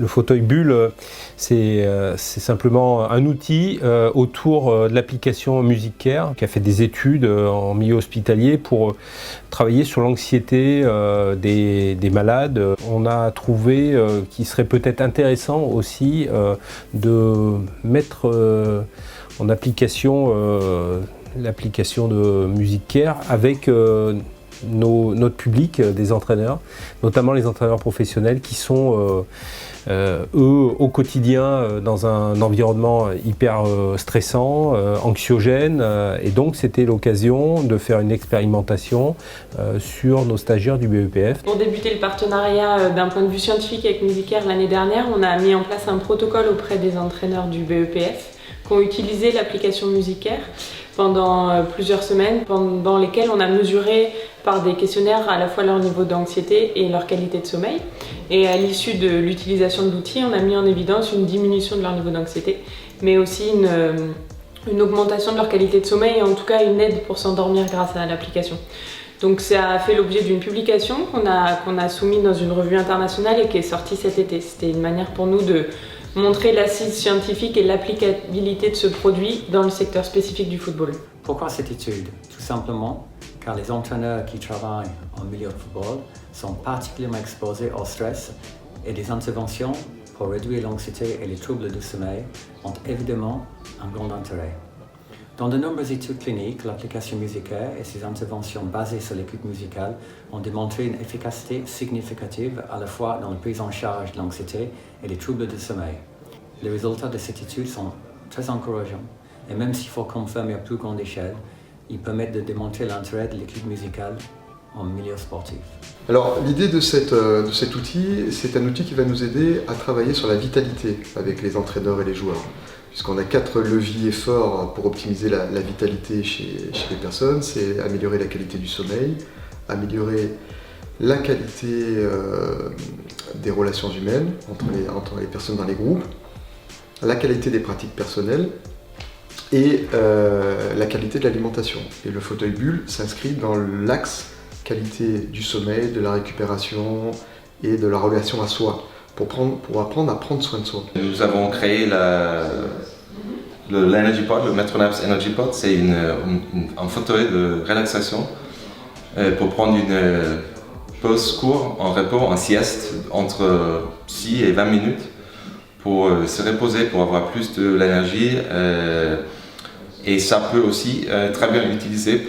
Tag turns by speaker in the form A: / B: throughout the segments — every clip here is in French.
A: Le fauteuil bulle, c'est simplement un outil autour de l'application MusiCare, qui a fait des études en milieu hospitalier pour travailler sur l'anxiété des malades. On a trouvé qu'il serait peut-être intéressant aussi de mettre en application l'application de MusiCare avec notre public des entraîneurs, notamment les entraîneurs professionnels qui sont eux au quotidien dans un environnement hyper stressant, anxiogène, et donc c'était l'occasion de faire une expérimentation sur nos stagiaires du BEPF.
B: Pour débuter le partenariat d'un point de vue scientifique avec MusiCare l'année dernière, on a mis en place un protocole auprès des entraîneurs du BEPF qui ont utilisé l'application MusiCare pendant plusieurs semaines, pendant lesquelles on a mesuré par des questionnaires à la fois leur niveau d'anxiété et leur qualité de sommeil. Et à l'issue de l'utilisation de l'outil, on a mis en évidence une diminution de leur niveau d'anxiété, mais aussi une augmentation de leur qualité de sommeil et en tout cas une aide pour s'endormir grâce à l'application. Donc ça a fait l'objet d'une publication qu'on a soumise dans une revue internationale et qui est sortie cet été. C'était une manière pour nous de montrer l'assise scientifique et l'applicabilité de ce produit dans le secteur spécifique du football.
C: Pourquoi cette étude? Tout simplement car les entraîneurs qui travaillent en milieu de football sont particulièrement exposés au stress et des interventions pour réduire l'anxiété et les troubles du sommeil ont évidemment un grand intérêt. Dans de nombreuses études cliniques, l'application MusiCare et ses interventions basées sur l'écoute musicale ont démontré une efficacité significative à la fois dans la prise en charge de l'anxiété et les troubles du sommeil. Les résultats de cette étude sont très encourageants et même s'il faut confirmer à plus grande échelle, ils permettent de démontrer l'intérêt de l'écoute musicale en milieu sportif.
D: Alors l'idée de cet outil, c'est un outil qui va nous aider à travailler sur la vitalité avec les entraîneurs et les joueurs. Puisqu'on a 4 leviers forts pour optimiser la vitalité chez les personnes, c'est améliorer la qualité du sommeil, améliorer la qualité des relations humaines entre les personnes dans les groupes, la qualité des pratiques personnelles et la qualité de l'alimentation. Et le fauteuil bulle s'inscrit dans l'axe qualité du sommeil, de la récupération et de la relation à soi, pour apprendre à prendre soin de soi.
E: Nous avons créé l'Energy Pod, le Metronaps Energy Pod. C'est un fauteuil de relaxation pour prendre une pause courte en repos, en sieste, entre 6 et 20 minutes pour se reposer, pour avoir plus de l'énergie. Et ça peut aussi très bien l'utiliser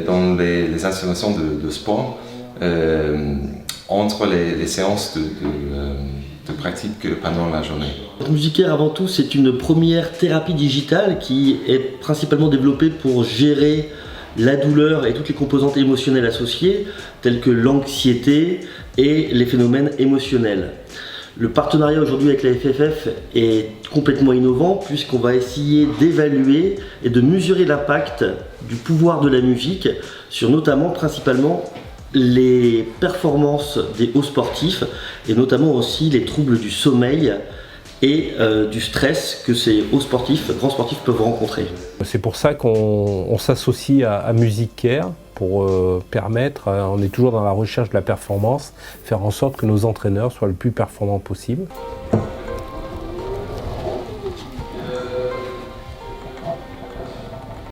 E: dans les installations de sport. Entre les séances de pratique pendant la journée.
F: MusiCare, avant tout, c'est une première thérapie digitale qui est principalement développée pour gérer la douleur et toutes les composantes émotionnelles associées, telles que l'anxiété et les phénomènes émotionnels. Le partenariat aujourd'hui avec la FFF est complètement innovant puisqu'on va essayer d'évaluer et de mesurer l'impact du pouvoir de la musique sur notamment, principalement, les performances des hauts sportifs et notamment aussi les troubles du sommeil et du stress que ces hauts sportifs, grands sportifs peuvent rencontrer.
A: C'est pour ça qu'on s'associe à MusiCare pour permettre, on est toujours dans la recherche de la performance, faire en sorte que nos entraîneurs soient le plus performants possible.